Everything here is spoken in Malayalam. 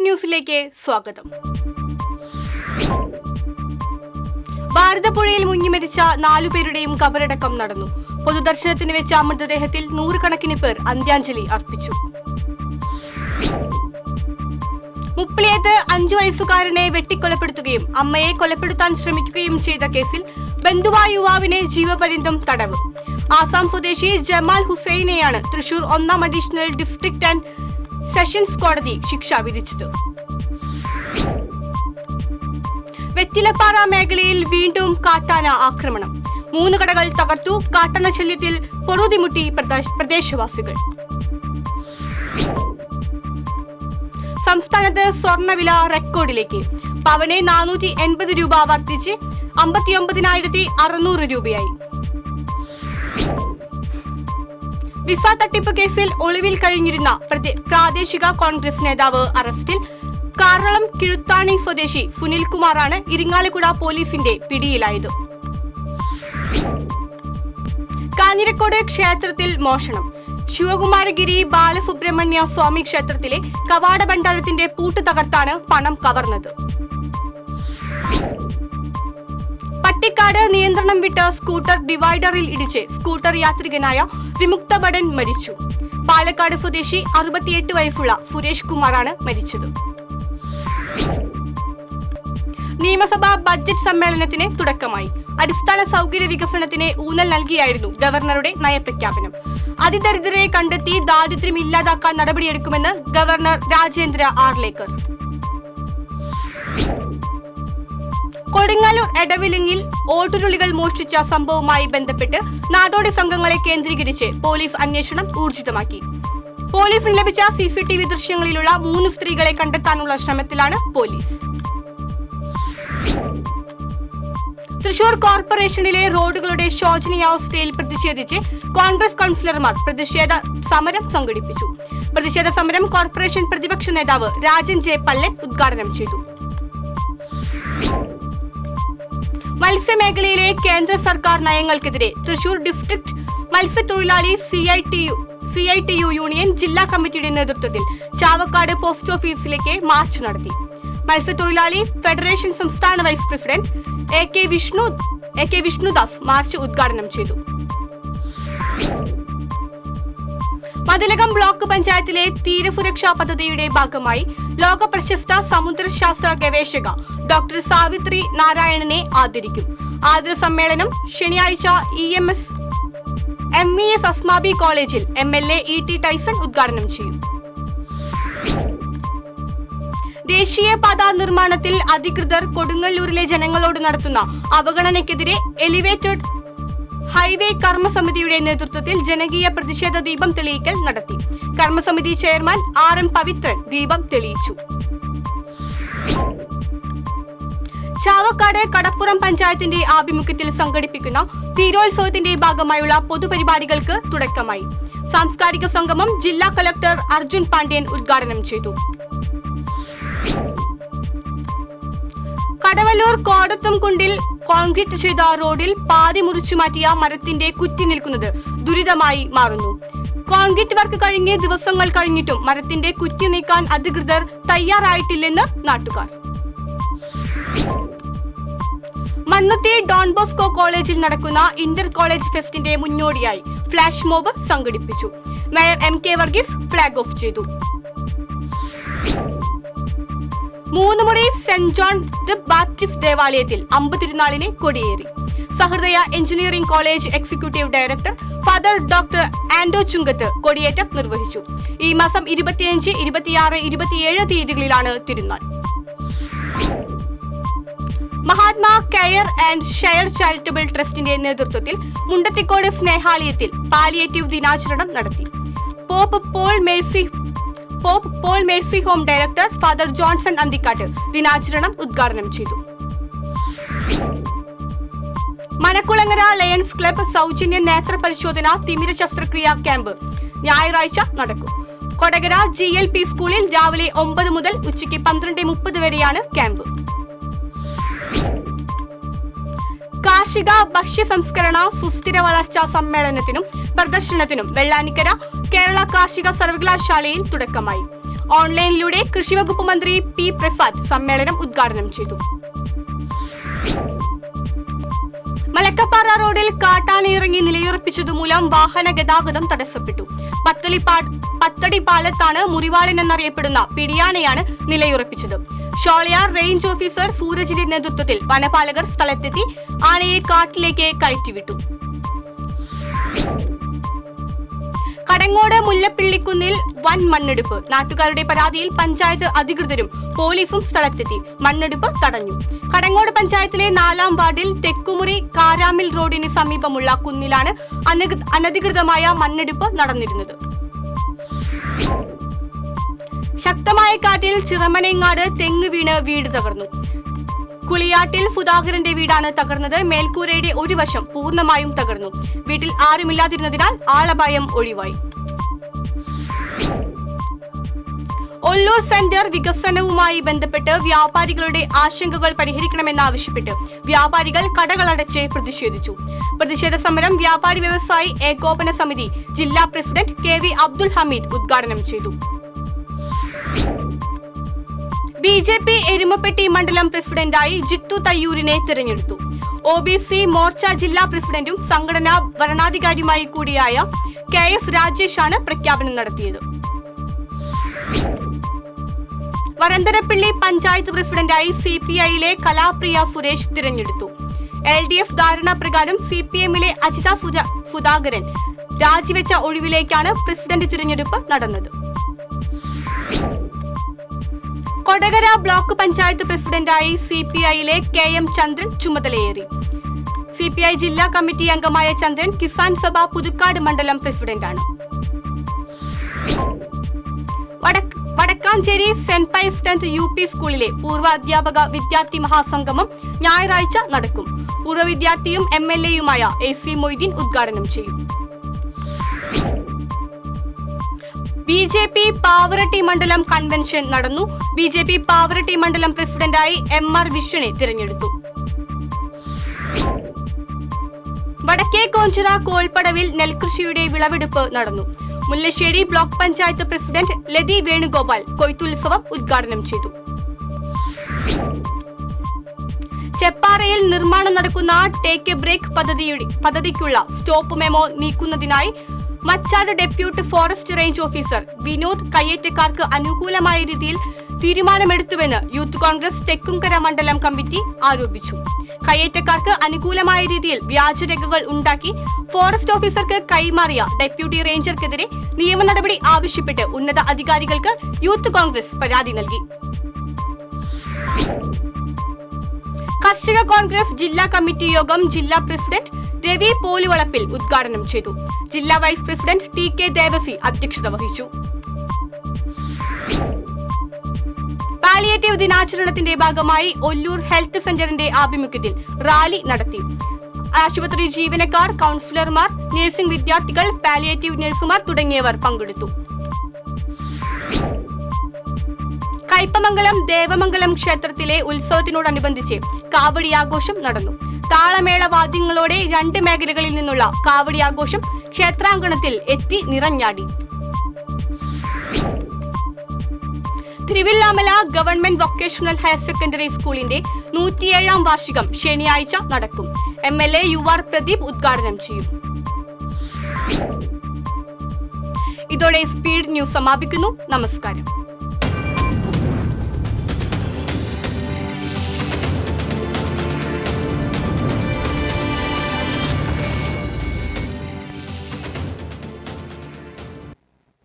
ന്യൂസിലേക്ക് സ്വാഗതം. ഭാരതപ്പുഴയിൽ മുങ്ങിമരിച്ച 4 പേരുടെയും കബറടക്കം നടന്നു. പൊതുദർശനത്തിന് വെച്ച മൃതദേഹത്തിൽ 100 പേർ അന്ത്യാഞ്ജലി അർപ്പിച്ചു. മുപ്പിളിയത്ത് 5 വയസ്സുകാരനെ വെട്ടിക്കൊലപ്പെടുത്തുകയും അമ്മയെ കൊലപ്പെടുത്താൻ ശ്രമിക്കുകയും ചെയ്ത കേസിൽ ബന്ധുവായ യുവാവിനെ ജീവപര്യന്തം തടവ്. ആസാം സ്വദേശി ജമാൽ ഹുസൈനെയാണ് തൃശൂർ 1ാം അഡീഷണൽ ഡിസ്ട്രിക്ട് ആൻഡ് സെഷൻസ് കോടതി ശിക്ഷ വിധിച്ചത്. വെറ്റിലപ്പാറ മേഖലയിൽ വീണ്ടും കാട്ടാന ആക്രമണം. 3 കടകൾ തകർത്തു. കാട്ടാന ശല്യത്തിൽ പൊറുതിമുട്ടി പ്രദേശവാസികൾ. സംസ്ഥാനത്ത് സ്വർണ്ണവില റെക്കോർഡിലേക്ക്. പവന് 480 രൂപ വർദ്ധിച്ച് 59,600 രൂപയായി. വിസ തട്ടിപ്പ് കേസിൽ ഒളിവിൽ കഴിഞ്ഞിരുന്ന പ്രാദേശിക കോൺഗ്രസ് നേതാവ് അറസ്റ്റിൽ. കാറളം കിഴുത്താണി സ്വദേശി സുനിൽകുമാറാണ് ഇരിങ്ങാലക്കുട പോലീസിന്റെ പിടിയിലായത്. കാഞ്ഞിരക്കോട് ക്ഷേത്രത്തിൽ മോഷണം. ശിവകുമാരഗിരി ബാലസുബ്രഹ്മണ്യ സ്വാമി ക്ഷേത്രത്തിലെ കവാട ഭണ്ഡാരത്തിന്റെ പൂട്ട് തകർത്താണ് പണം കവർന്നത്. പട്ടിക്കാട് നിയന്ത്രണം വിട്ട സ്കൂട്ടർ ഡിവൈഡറിൽ ഇടിച്ച് സ്കൂട്ടർ യാത്രികനായ വിമുക്ത ഭടൻ മരിച്ചു. പാലക്കാട് സ്വദേശി 68 വയസ്സുള്ള സുരേഷ് കുമാറാണ് മരിച്ചത്. നിയമസഭാ ബഡ്ജറ്റ് സമ്മേളനത്തിന് തുടക്കമായി. അടിസ്ഥാന സൗകര്യ വികസനത്തിന് ഊന്നൽ നൽകിയായിരുന്നു ഗവർണറുടെ നയപ്രഖ്യാപനം. അതിദരിദ്രരെ കണ്ടെത്തി ദാരിദ്ര്യം ഇല്ലാതാക്കാൻ നടപടിയെടുക്കുമെന്ന് ഗവർണർ രാജേന്ദ്ര ആർലേക്കർ. കൊടുങ്ങല്ലൂർ എടവിലങ്ങിൽ ഓട്ടുരുളികൾ മോഷ്ടിച്ച സംഭവവുമായി ബന്ധപ്പെട്ട് നാടോടി സംഘങ്ങളെ കേന്ദ്രീകരിച്ച് പോലീസ് അന്വേഷണം ഊർജിതമാക്കി. പോലീസിന് ലഭിച്ച CCTV ദൃശ്യങ്ങളിലുള്ള 3 സ്ത്രീകളെ കണ്ടെത്താനുള്ള ശ്രമത്തിലാണ് പോലീസ്. തൃശൂർ കോർപ്പറേഷനിലെ റോഡുകളുടെ ശോചനീയാവസ്ഥയിൽ പ്രതിഷേധിച്ച് കോൺഗ്രസ് കൗൺസിലർമാർ പ്രതിഷേധ സമരം സംഘടിപ്പിച്ചു. പ്രതിഷേധ സമരം കോർപ്പറേഷൻ പ്രതിപക്ഷ നേതാവ് രാജൻ ജെ പല്ലൻ ഉദ്ഘാടനം ചെയ്തു. മത്സ്യമേഖലയിലെ കേന്ദ്ര സർക്കാർ നയങ്ങൾക്കെതിരെ തൃശൂർ ഡിസ്ട്രിക്ട് മത്സ്യത്തൊഴിലാളി CITU യൂണിയൻ ജില്ലാ കമ്മിറ്റിയുടെ നേതൃത്വത്തിൽ ചാവക്കാട് പോസ്റ്റ് ഓഫീസിലേക്ക് മാർച്ച് നടത്തി. മത്സ്യത്തൊഴിലാളി ഫെഡറേഷൻ സംസ്ഥാന vice president AK Vishnudas march ഉദ്ഘാടനം ചെയ്തു. മതിലകം ബ്ലോക്ക് പഞ്ചായത്തിലെ തീരസുരക്ഷാ പദ്ധതിയുടെ ഭാഗമായി ലോക പ്രശസ്ത സമുദ്രശാസ്ത്ര ഗവേഷക ഡോക്ടർ സാവിത്രി നാരായണനെ ആദരിക്കും. ആദര സമ്മേളനം ശനിയാഴ്ച MES അസ്മാബി കോളേജിൽ MLA ET ടൈസൺ ഉദ്ഘാടനം ചെയ്യും. ദേശീയപാത നിർമ്മാണത്തിൽ അധികൃതർ കൊടുങ്ങല്ലൂരിലെ ജനങ്ങളോട് നടത്തുന്ന അവഗണനയ്ക്കെതിരെ എലിവേറ്റഡ് ഹൈവേ കർമ്മസമിതിയുടെ നേതൃത്വത്തിൽ ജനകീയ പ്രതിഷേധ ദീപം തെളിയിക്കൽ നടത്തി. കർമ്മസമിതി ചെയർമാൻ RM പവിത്രൻ ദീപം തെളിയിച്ചു. ചാവക്കാട് കടപ്പുറം പഞ്ചായത്തിന്റെ ആഭിമുഖ്യത്തിൽ സംഘടിപ്പിക്കുന്ന തീരോത്സവത്തിന്റെ ഭാഗമായുള്ള പൊതുപരിപാടികൾക്ക് തുടക്കമായി. സാംസ്കാരിക സംഗമം ജില്ലാ കളക്ടർ അർജുൻ പാണ്ഡ്യൻ ഉദ്ഘാടനം ചെയ്തു. കടവല്ലൂർ കോടത്തുംകുണ്ടിൽ കോൺക്രീറ്റ് ചെയ്ത റോഡിൽ പാതി മുറിച്ചു മാറ്റിയ മരത്തിന്റെ കുറ്റി നിൽക്കുന്നത് ദുരിതമായി മാറുന്നു. കോൺക്രീറ്റ് വർക്ക് കഴിഞ്ഞ് ദിവസങ്ങൾ കഴിഞ്ഞിട്ടും മരത്തിന്റെ കുറ്റി നീക്കാൻ അധികൃതർ തയ്യാറായിട്ടില്ലെന്ന് നാട്ടുകാർ. മണ്ണുത്തി ഡോൺ ബോസ്കോ കോളേജിൽ നടക്കുന്ന ഇന്റർ കോളേജ് ഫെസ്റ്റിന്റെ മുന്നോടിയായി ഫ്ലാഷ് മോബ് സംഘടിപ്പിച്ചു. Mayor MK Varghese flag off ചെയ്തു. 3 മുറി സെന്റ് ജോൺ ദി ബാപ്റ്റിസ്റ്റ് ദേവാലയത്തിൽ അമ്പതിരുനാളിനെ കൊടിയേറി. Sahrdaya engineering college executive director father doctor Ando Chunkath കൊടിയേറ്റം നിർവഹിച്ചു. ഈ മാസം 25, 26, 27 തീയതികളിലാണ് തിരുനാൾ. Mahatma care and share charitable ട്രസ്റ്റിന്റെ നേതൃത്വത്തിൽ മുണ്ടത്തിക്കോട് സ്നേഹാലയത്തിൽ പാലിയേറ്റീവ് ദിനാചരണം നടത്തി. Pope Paul mercy home director father Johnson Anthikkat ദിനാചരണം ഉദ്ഘാടനം ചെയ്തു. മനക്കുളങ്ങര ലയൺസ് ക്ലബ് സൗജന്യ നേത്ര പരിശോധന തിമിര ശസ്ത്രക്രിയാ ക്യാമ്പ് ഞായറാഴ്ച നടക്കും. കൊടകര GLP സ്കൂളിൽ രാവിലെ 9 മുതൽ ഉച്ചയ്ക്ക് 12:30 വരെയാണ് ക്യാമ്പ്. കാർഷിക ഭക്ഷ്യ സംസ്കരണ സുസ്ഥിര വളർച്ചാ സമ്മേളനത്തിനും പ്രദർശനത്തിനും വെള്ളാനിക്കര കേരള കാർഷിക സർവകലാശാലയിൽ തുടക്കമായി. ഓൺലൈനിലൂടെ കൃഷിവകുപ്പ് മന്ത്രി പി പ്രസാദ് സമ്മേളനം ഉദ്ഘാടനം ചെയ്തു. മലക്കപ്പാറ റോഡിൽ കാട്ടാനയിറങ്ങി നിലയുറപ്പിച്ചതുമൂലം വാഹന ഗതാഗതം തടസ്സപ്പെട്ടു. പത്തടി പാലത്താണ് മുറിവാളൻ എന്നറിയപ്പെടുന്ന പിടിയാനയാണ് നിലയുറപ്പിച്ചത്. ഷോളയാർ റേഞ്ച് ഓഫീസർ സൂരജിന്റെ നേതൃത്വത്തിൽ വനപാലകർ സ്ഥലത്തെത്തി ആനയെ കാട്ടിലേക്ക് കയറ്റിവിട്ടു. കടങ്ങോട് മുല്ലപ്പിള്ളിക്കുന്നിൽ വൻ മണ്ണെടുപ്പ്. നാട്ടുകാരുടെ പരാതിയിൽ പഞ്ചായത്ത് അധികൃതരും പോലീസും സ്ഥലത്തെത്തി മണ്ണെടുപ്പ് തടഞ്ഞു. കടങ്ങോട് പഞ്ചായത്തിലെ 4-ാം വാർഡിൽ തെക്കുമുറി കാരാമിൽ റോഡിന് സമീപമുള്ള കുന്നിലാണ് അനധികൃതമായ മണ്ണെടുപ്പ് നടന്നിരുന്നത്. ശക്തമായ കാറ്റിൽ ചിറമനേങ്ങാട് തെങ്ങ് വീണ് വീട് തകർന്നു. കുളിയാട്ടിൽ സുധാകരന്റെ വീടാണ് തകർന്നത്. മേൽക്കൂരയുടെ ഒരു വശം പൂർണ്ണമായും തകർന്നു. വീട്ടിൽ ആരുമില്ലാതിരുന്നതിനാൽ ആളപായം ഒഴിവായി. ഒല്ലൂർ സെന്റർ വികസനവുമായി ബന്ധപ്പെട്ട് വ്യാപാരികളുടെ ആശങ്കകൾ പരിഹരിക്കണമെന്നാവശ്യപ്പെട്ട് വ്യാപാരികൾ കടകളടച്ച് പ്രതിഷേധിച്ചു. പ്രതിഷേധ സമരം വ്യാപാരി വ്യവസായി ഏകോപന സമിതി ജില്ലാ പ്രസിഡന്റ് KV അബ്ദുൽ ഹമീദ് ഉദ്ഘാടനം ചെയ്തു. BJP എരുമപ്പെട്ടി മണ്ഡലം പ്രസിഡന്റായി ജിത്തു തയ്യൂരിനെ തിരഞ്ഞെടുത്തു. OBC മോർച്ച ജില്ലാ പ്രസിഡന്റും സംഘടനാ വരണാധികാരിയുമായി കൂടിയായ KS രാജേഷാണ് പ്രഖ്യാപനം നടത്തിയത്. വരന്തരപ്പിള്ളി പഞ്ചായത്ത് പ്രസിഡന്റായി CPI-യിലെ കലാപ്രിയ സുരേഷ് തിരഞ്ഞെടുത്തു. LDF ധാരണ പ്രകാരം CPM-ലെ അജിത സുധാകരൻ രാജിവെച്ച ഒഴിവിലേക്കാണ് പ്രസിഡന്റ് തിരഞ്ഞെടുപ്പ് നടന്നത്. കൊടകര ബ്ലോക്ക് പഞ്ചായത്ത് പ്രസിഡന്റായി CPI-യിലെ KM ചന്ദ്രൻ ചുമതലയേറി. CPI ജില്ലാ കമ്മിറ്റി അംഗമായ ചന്ദ്രൻ കിസാൻ സഭ പുതുക്കാട് മണ്ഡലം പ്രസിഡന്റാണ്. വടക്കാഞ്ചേരി സെന്റ് പൈസ്റ്റന്റ് UP സ്കൂളിലെ പൂർവ്വ അധ്യാപക വിദ്യാർത്ഥി മഹാസംഗമം ഞായറാഴ്ച നടക്കും. പൂർവ്വ വിദ്യാർത്ഥിയും MLA-യുമായ AC മൊയ്തീൻ ഉദ്ഘാടനം ചെയ്യും. BJP പാവറട്ടി മണ്ഡലം കൺവെൻഷൻ നടന്നു. BJP പാവറട്ടി മണ്ഡലം പ്രസിഡന്റായി MR വിശ്വനെ തിരഞ്ഞെടുത്തു. വടക്കേ കോഞ്ചിറ കോൾപ്പടവിൽ നെൽകൃഷിയുടെ വിളവെടുപ്പ് നടന്നു. മുല്ലശ്ശേരി ബ്ലോക്ക് പഞ്ചായത്ത് പ്രസിഡന്റ് ലതി വേണുഗോപാൽ കൊയ്ത്തുത്സവം ഉദ്ഘാടനം ചെയ്തു. ചെപ്പാറയിൽ നിർമ്മാണം നടക്കുന്ന ടേക്ക് എ ബ്രേക്ക് പദ്ധതിക്കുള്ള സ്റ്റോപ്പ് മെമ്മോ നീക്കുന്നതിനായി Machad deputy forest range officer Vinod കയ്യേറ്റക്കാർക്ക് അനുകൂലമായ രീതിയിൽ തീരുമാനമെടുത്തുവെന്ന് യൂത്ത് കോൺഗ്രസ് തെക്കുംകര മണ്ഡലം കമ്മിറ്റി ആരോപിച്ചു. കയ്യേറ്റക്കാർക്ക് അനുകൂലമായ രീതിയിൽ വ്യാജരേഖകൾ ഉണ്ടാക്കി ഫോറസ്റ്റ് ഓഫീസർക്ക് കൈമാറിയ ഡെപ്യൂട്ടി റേഞ്ചർക്കെതിരെ നിയമ നടപടി ആവശ്യപ്പെട്ട് ഉന്നത അധികാരികൾക്ക് യൂത്ത് കോൺഗ്രസ് പരാതി നൽകി. കർഷക കോൺഗ്രസ് ജില്ലാ കമ്മിറ്റി യോഗം ജില്ലാ പ്രസിഡന്റ് രവി പോലുവളപ്പിൽ ഉദ്ഘാടനം ചെയ്തു. ജില്ലാ വൈസ് പ്രസിഡന്റ് TK ദേവസി അധ്യക്ഷത വഹിച്ചു. പാലിയേറ്റീവ് ദിനാചരണത്തിന്റെ ഭാഗമായി ഒല്ലൂർ ഹെൽത്ത് സെന്ററിന്റെ ആഭിമുഖ്യത്തിൽ റാലി നടത്തി. ആശുപത്രി ജീവനക്കാർ, കൗൺസിലർമാർ, നഴ്സിംഗ് വിദ്യാർത്ഥികൾ, പാലിയേറ്റീവ് നഴ്സുമാർ തുടങ്ങിയവർ പങ്കെടുത്തു. കയ്പമംഗലം ദേവമംഗലം ക്ഷേത്രത്തിലെ ഉത്സവത്തിനോടനുബന്ധിച്ച് കാവടിയാഘോഷം നടന്നു. താളമേള വാദ്യങ്ങളോടെ 2 മേഖലകളിൽ നിന്നുള്ള കാവടിയാഘോഷം ക്ഷേത്രാങ്കണത്തിൽ എത്തി നിറഞ്ഞാടി. Thiruvilwamala government vocational higher secondary സ്കൂളിന്റെ 107-ാം വാർഷികം ശനിയാഴ്ച നടക്കും. MLA UR പ്രദീപ് ഉദ്ഘാടനം ചെയ്യും. ഇതോടെ സ്പീഡ് ന്യൂസ് സമാപിക്കുന്നു. നമസ്കാരം.